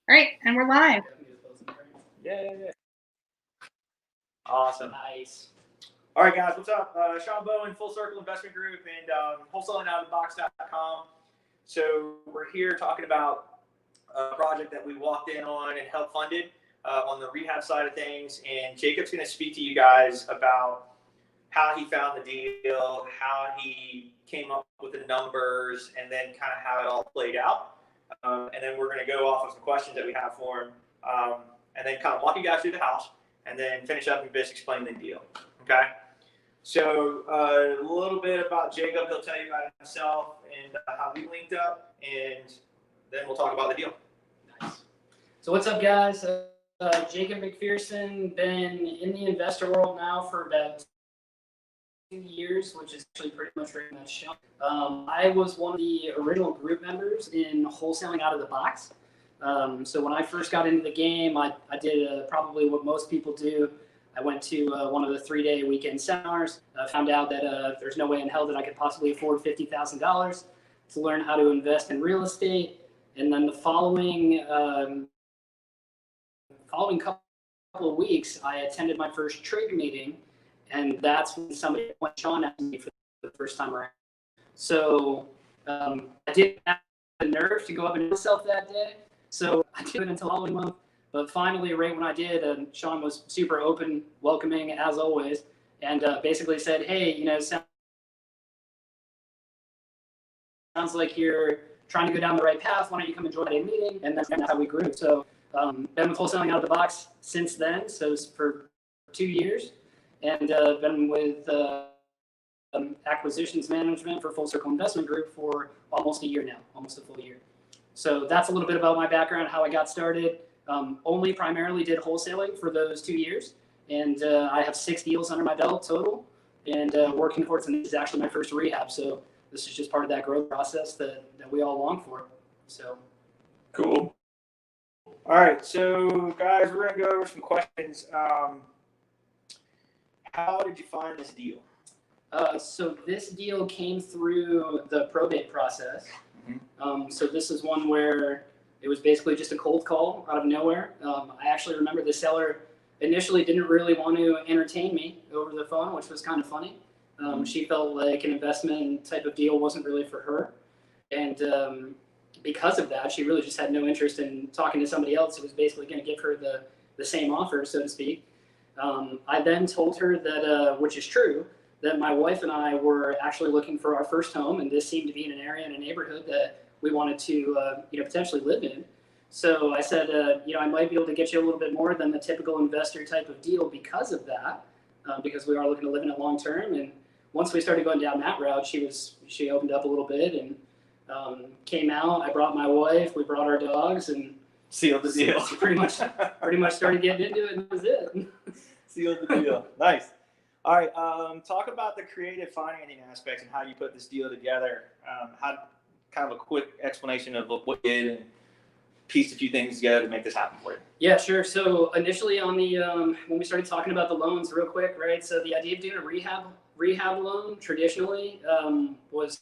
All right, and we're live. Yeah. Awesome. Nice. All right, guys, what's up? Shawn Bowen, Full Circle Investment Group, and wholesalingoutofthebox.com. So we're here talking about a project that we walked in on and helped funded on the rehab side of things. And Jacob's going to speak to you guys about how he found the deal, how he came up with the numbers, and then kind of how it all played out. And then we're going to go off of some questions that we have for him, and then kind of walk you guys through the house, and then finish up and just explain the deal. Okay? So a little bit about Jacob. He'll tell you about himself and how we linked up, and then we'll talk about the deal. Nice. So what's up, guys? Jacob McPherson, been in the investor world now for about 2 years, which is actually pretty much right in that show. I was one of the original group members in Wholesaling Out of the Box. So when I first got into the game, I did probably what most people do. I went to one of the 3-day weekend seminars. Found out that there's no way in hell that I could possibly afford $50,000 to learn how to invest in real estate. And then the following couple of weeks, I attended my first trade meeting, and that's when Shawn asked me for the first time around. So I didn't have the nerve to go up and do myself that day. So I did it until the following month. But finally, right when I did, Shawn was super open, welcoming as always, and basically said, "Hey, sounds like you're trying to go down the right path. Why don't you come and join a meeting?" And that's how we grew. So been with Wholesaling Out of the Box since then. So it's for 2 years, and been with acquisitions management for Full Circle Investment Group for almost a year now, almost a full year. So that's a little bit about my background, how I got started. Only primarily did wholesaling for those 2 years, and I have 6 deals under my belt total, and working towards, and this is actually my first rehab, so this is just part of that growth process that we all long for. So cool. All right, so guys, we're gonna go over some questions. How did you find this deal? So this deal came through the probate process. Mm-hmm. So this is one where it was basically just a cold call out of nowhere. I actually remember the seller initially didn't really want to entertain me over the phone, which was kind of funny. She felt like an investment type of deal wasn't really for her. And because of that, she really just had no interest in talking to somebody else who was basically going to give her the same offer, so to speak. I then told her that, which is true, that my wife and I were actually looking for our first home, and this seemed to be in an area, in a neighborhood that we wanted to potentially live in. So I said, I might be able to get you a little bit more than the typical investor type of deal because of that, because we are looking to live in it long term. And once we started going down that route, she opened up a little bit and came out. I brought my wife, we brought our dogs, and sealed the deal. So pretty much started getting into it, and that was it. Sealed the deal. Nice. All right, talk about the creative financing aspects and how you put this deal together. Kind of a quick explanation of what you did and pieced a few things together to make this happen for you. Yeah, sure. So initially on the when we started talking about the loans real quick, right? So the idea of doing a rehab loan traditionally was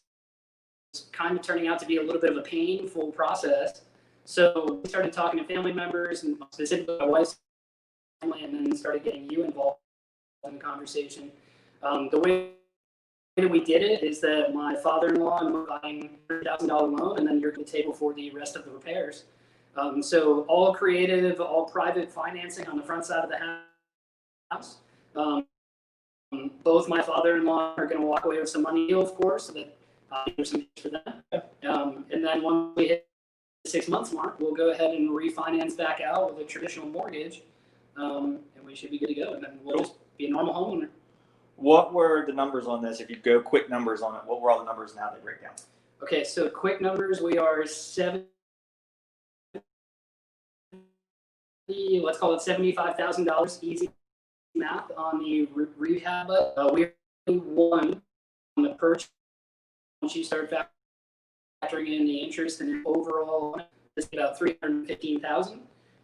kind of turning out to be a little bit of a painful process. So we started talking to family members and specifically my wife's family, and then started getting you involved in the conversation. The way that we did it is that my father-in-law and I were buying a $100,000 loan, and then you're at the table for the rest of the repairs. So all creative, all private financing on the front side of the house. Both my father-in-law are going to walk away with some money, of course, so that there's some for them. And then once we hit the 6 months mark, we'll go ahead and refinance back out with a traditional mortgage, and we should be good to go. And then we'll just be a normal homeowner. What were the numbers on this? If you go quick numbers on it, what were all the numbers and how they break down? Okay, so quick numbers, we are let's call it $75,000, easy math on the rehab. We won on the purchase once you start factoring in the interest, and overall it's about $315,000,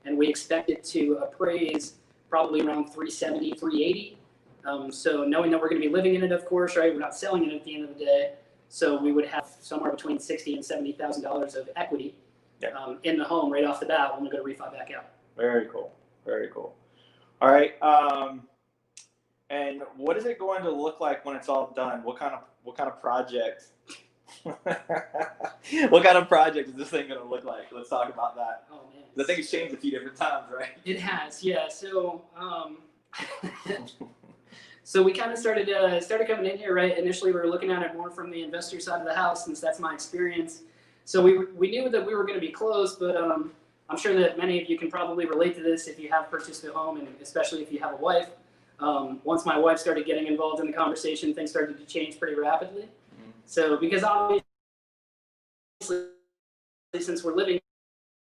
and we expect it to appraise probably around $370,000, $380,000. So knowing that we're going to be living in it, of course, right? We're not selling it at the end of the day, so we would have somewhere between $60,000 and $70,000 of equity. in the home right off the bat when we go to refi back out. Very cool. Very cool. All right. And what is it going to look like when it's all done? What kind of project? What kind of project is this thing going to look like? Let's talk about that. Oh man, the thing has changed a few different times, right? It has, yeah. So, so we kind of started coming in here, right? Initially, we were looking at it more from the investor side of the house, since that's my experience. So we knew that we were going to be close, but I'm sure that many of you can probably relate to this if you have purchased a home, and especially if you have a wife. Once my wife started getting involved in the conversation, things started to change pretty rapidly. Mm-hmm. So because obviously, since we're living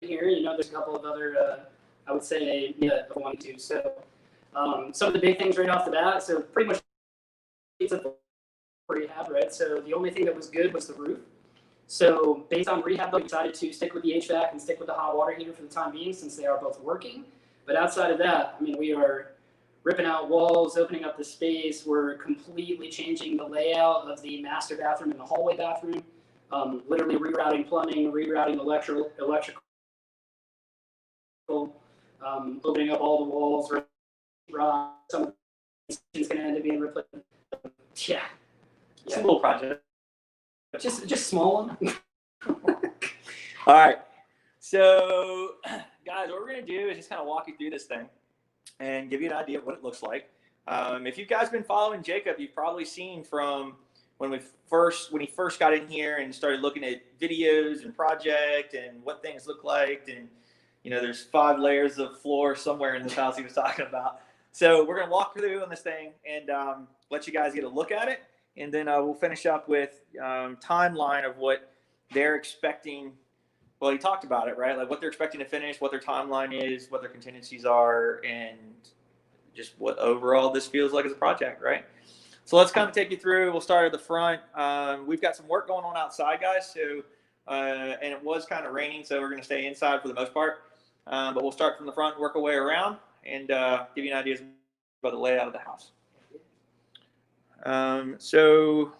here, there's a couple of other, I would say, wanting to. So some of the big things right off the bat. So pretty much it's a rehab, right? So the only thing that was good was the roof. So based on rehab, we decided to stick with the HVAC and stick with the hot water heater for the time being, since they are both working. But outside of that, I mean, we are ripping out walls, opening up the space. We're completely changing the layout of the master bathroom and the hallway bathroom. Literally rerouting plumbing, rerouting electrical, opening up all the walls. Some of it's going to end up being replaced. Yeah. It's a little project. Just small one. All right. So, guys, what we're going to do is just kind of walk you through this thing and give you an idea of what it looks like. If you guys been following Jacob, you've probably seen from when he first got in here and started looking at videos and project and what things look like. And, there's 5 layers of floor somewhere in this house he was talking about. So we're going to walk through on this thing and let you guys get a look at it. And then we'll finish up with timeline of what they're expecting. Well, he talked about it, right? Like what they're expecting to finish, what their timeline is, what their contingencies are, and just what overall this feels like as a project, right? So let's kind of take you through. We'll start at the front. We've got some work going on outside, guys. So, and it was kind of raining, so we're going to stay inside for the most part. But we'll start from the front, work our way around, and give you an idea about the layout of the house. So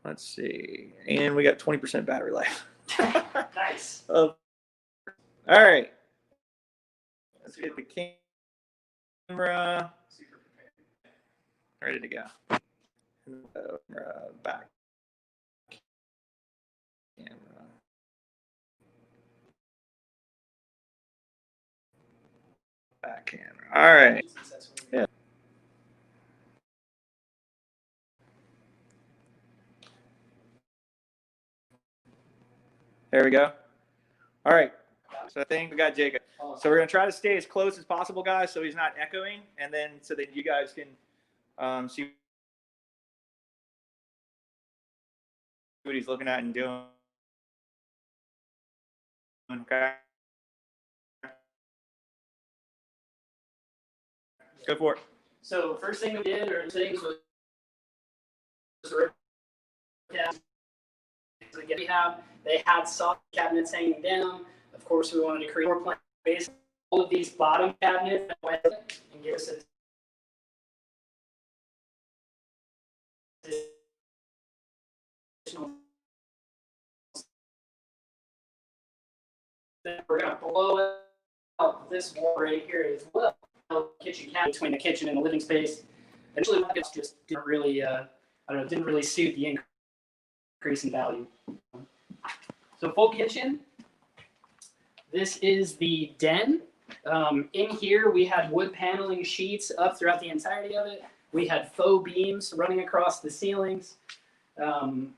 let's see, and we got 20% battery life. Nice. All right. Let's get the camera ready to go. Back camera. Back camera. All right. Yeah. There we go. All right. So I think we got Jacob. So we're going to try to stay as close as possible, guys, so he's not echoing, and then so that you guys can see what he's looking at and doing. Okay. Go for it. So first thing we did, or things was rehab. They had soft cabinets hanging down. Of course, we wanted to create more plan base. All of these bottom cabinets and give us a we're going to blow out this wall right here as well. Kitchen cabinet between the kitchen and the living space. Initially, it just didn't really, didn't really suit the increase in value. So full kitchen. This is the den. In here, we had wood paneling sheets up throughout the entirety of it. We had faux beams running across the ceilings.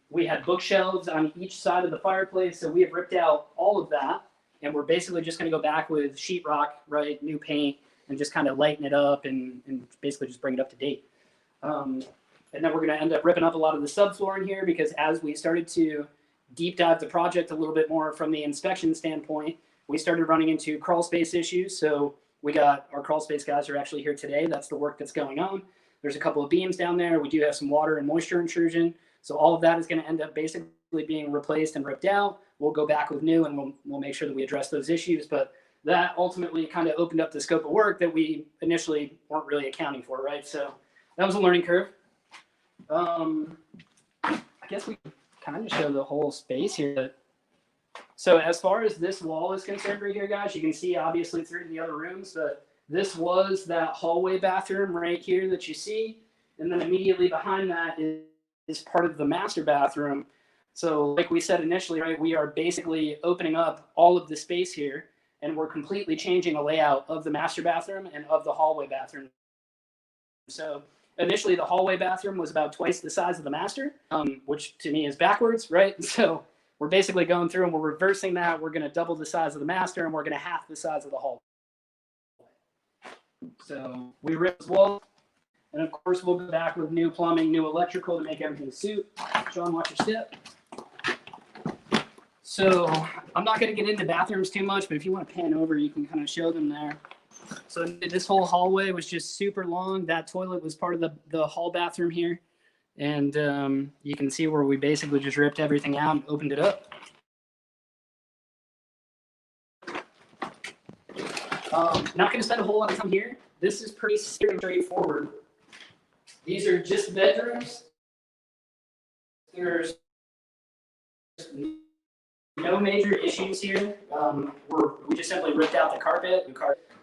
We had bookshelves on each side of the fireplace. So we have ripped out all of that. And we're basically just going to go back with sheetrock, right, new paint, and just kind of lighten it up and basically just bring it up to date. And then we're going to end up ripping up a lot of the subfloor in here because as we started to deep dive the project a little bit more from the inspection standpoint, we started running into crawl space issues. So we got our crawl space guys are actually here today. That's the work that's going on. There's a couple of beams down there. We do have some water and moisture intrusion. So all of that is going to end up basically being replaced and ripped out. We'll go back with new and we'll make sure that we address those issues. But that ultimately kind of opened up the scope of work that we initially weren't really accounting for, right? So that was a learning curve. I guess we kind of show the whole space here. So as far as this wall is concerned right here, guys, you can see obviously through the other rooms, but this was that hallway bathroom right here that you see. And then immediately behind that is part of the master bathroom. So like we said initially, right, we are basically opening up all of the space here, and we're completely changing the layout of the master bathroom and of the hallway bathroom. So initially the hallway bathroom was about twice the size of the master, which to me is backwards, right? So we're basically going through and we're reversing that. We're going to double the size of the master and we're going to half the size of the hallway. So we ripped this wall, and of course we'll go back with new plumbing, new electrical to make everything suit. Shawn, watch your step. So I'm not going to get into bathrooms too much, but if you want to pan over, you can kind of show them there. So this whole hallway was just super long. That toilet was part of the hall bathroom here. And you can see where we basically just ripped everything out and opened it up. Not going to spend a whole lot of time here. This is pretty straightforward. These are just bedrooms. There's no major issues here. We just simply ripped out the carpet.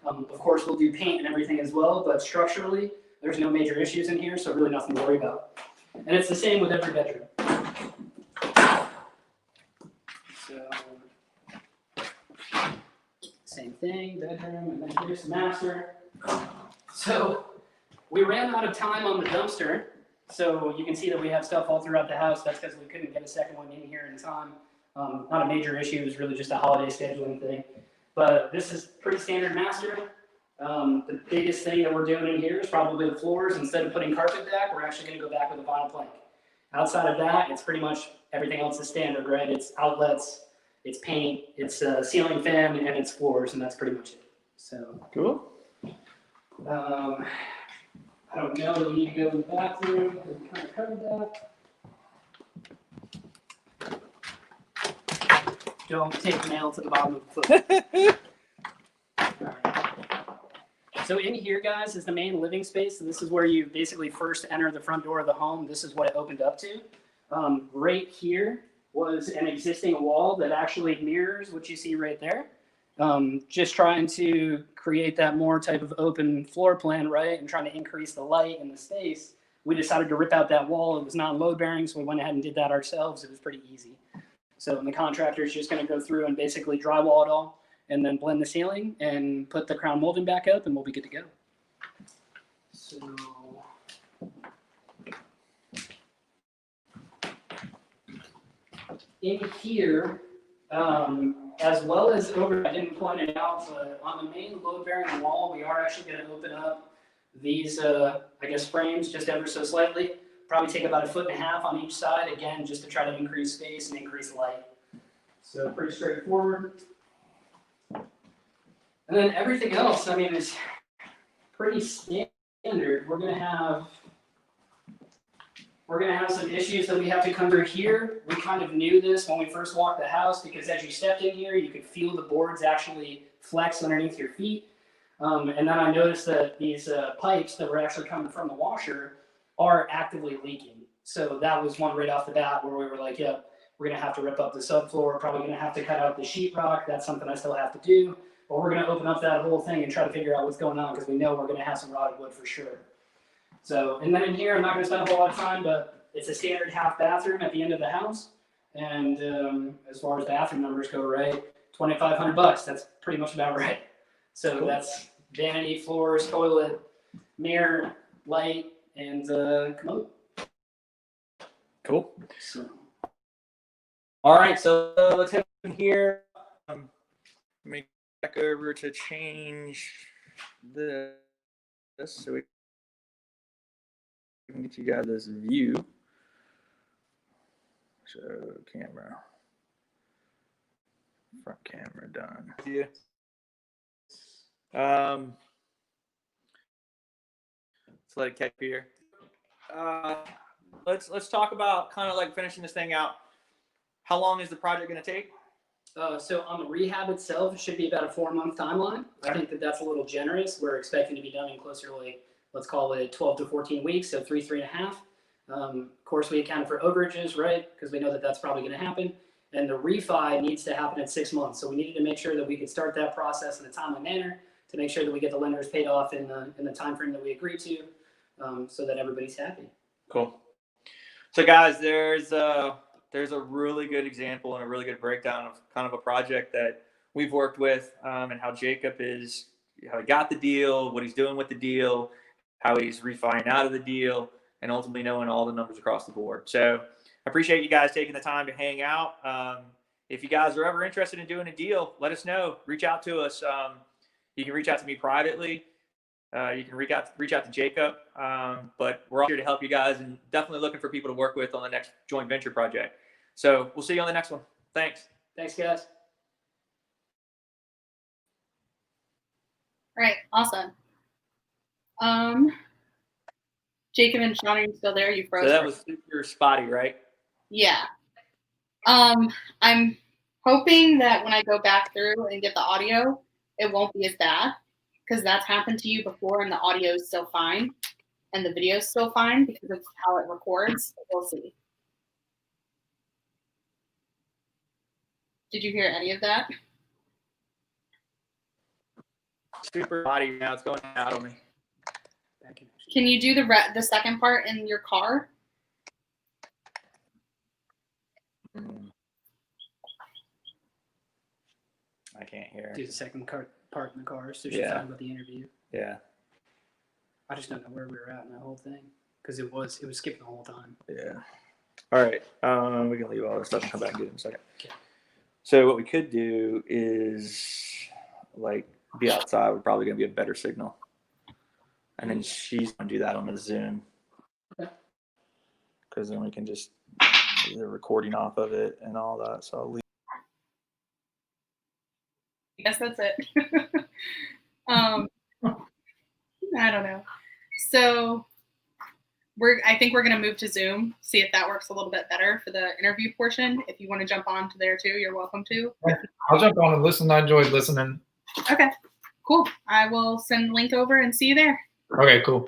Of course, we'll do paint and everything as well, but structurally, there's no major issues in here, so really nothing to worry about. And it's the same with every bedroom. So, same thing, bedroom, and then here's the master. So, we ran out of time on the dumpster, so you can see that we have stuff all throughout the house. That's because we couldn't get a second one in here in time. Not a major issue, it was really just a holiday scheduling thing. But this is pretty standard master. The biggest thing that we're doing in here is probably the floors. Instead of putting carpet back, we're actually going to go back with a vinyl plank. Outside of that, it's pretty much everything else is standard, right? It's outlets, it's paint, it's a ceiling fan, and it's floors, and that's pretty much it. So Cool. I don't know that we need to go in the bathroom. We kind of covered that. Don't take the nail to the bottom of the foot. So in here, guys, is the main living space. So this is where you basically first enter the front door of the home. This is what it opened up to. Right here was an existing wall that actually mirrors what you see right there. Just trying to create that more type of open floor plan, right? And trying to increase the light and the space. We decided to rip out that wall. It was non-load bearing, so we went ahead and did that ourselves. It was pretty easy. So the contractor is just going to go through and basically drywall it all, and then blend the ceiling and put the crown molding back up, and we'll be good to go. So in here, as well as over, I didn't point it out, but on the main load-bearing wall, we are actually going to open up these, I guess, frames just ever so slightly. Probably take about 1.5 feet on each side, again, just to try to increase space and increase light. So pretty straightforward. And then everything else, I mean, is pretty standard. We're gonna have some issues that we have to come through here. We kind of knew this when we first walked the house, because as you stepped in here, you could feel the boards actually flex underneath your feet. And then I noticed that these pipes that were actually coming from the washer are actively leaking. So that was one right off the bat where we were like, yeah, we're gonna have to rip up the subfloor, probably gonna have to cut out the sheetrock. That's something I still have to do. But we're going to open up that whole thing and try to figure out what's going on, because we know we're going to have some rotted wood for sure. So, and then in here, I'm not going to spend a whole lot of time, but it's a standard half bathroom at the end of the house. And as far as bathroom numbers go, right, $2,500. That's pretty much about right. So cool. That's vanity, floors, toilet, mirror, light, and commode. Cool. So. All right, so let's head in here. Make back over to change this so we can get you guys this view. So camera, front camera done. Yeah. Let's let it catch here. Let's talk about kind of like finishing this thing out. How long is the project going to take? So on the rehab itself, it should be about a 4-month timeline. I think that that's a little generous. We're expecting to be done in closer to, like, let's call it 12 to 14 weeks, so 3.5. Of course, we accounted for overages, right? Because we know that that's probably going to happen. and the refi needs to happen in 6 months. So we needed to make sure that we could start that process in a timely manner to make sure that we get the lenders paid off in the time frame that we agreed to, so that everybody's happy. Cool. So guys, there's a really good example and a really good breakdown of kind of a project that we've worked with, and how Jacob how he got the deal, what he's doing with the deal, how he's refining out of the deal, and ultimately knowing all the numbers across the board. So I appreciate you guys taking the time to hang out. If you guys are ever interested in doing a deal, let us know. Reach out to us. You can reach out to me privately. You can reach out to Jacob. But we're all here to help you guys, and definitely looking for people to work with on the next joint venture project. So we'll see you on the next one. Thanks. Thanks, guys. All right, awesome. Jacob and Shawn, are you still there? You froze. So that was super spotty, right? Yeah. I'm hoping that when I go back through and get the audio, it won't be as bad, because that's happened to you before and the audio is still fine and the video is still fine because of how it records. We'll see. Did you hear any of that? Super spotty now. It's going out on me. Can you do the second part in your car? I can't hear. Do the second part in the car, so she's talking about the interview. Yeah. I just don't know where we were at in that whole thing, because it was skipping the whole time. Yeah. All right. We can leave all this stuff and come back and do it in a second. Okay. So what we could do is be outside. We're probably gonna be a better signal. And then she's gonna do that on the Zoom. Okay. Because then we can just do the recording off of it and all that. So I'll leave. I guess that's it. I don't know. So I think we're gonna move to Zoom, see if that works a little bit better for the interview portion. If you want to jump on to there too, you're welcome to. I'll jump on and listen. I enjoyed listening. Okay, cool. I will send the link over and see you there. Okay, cool.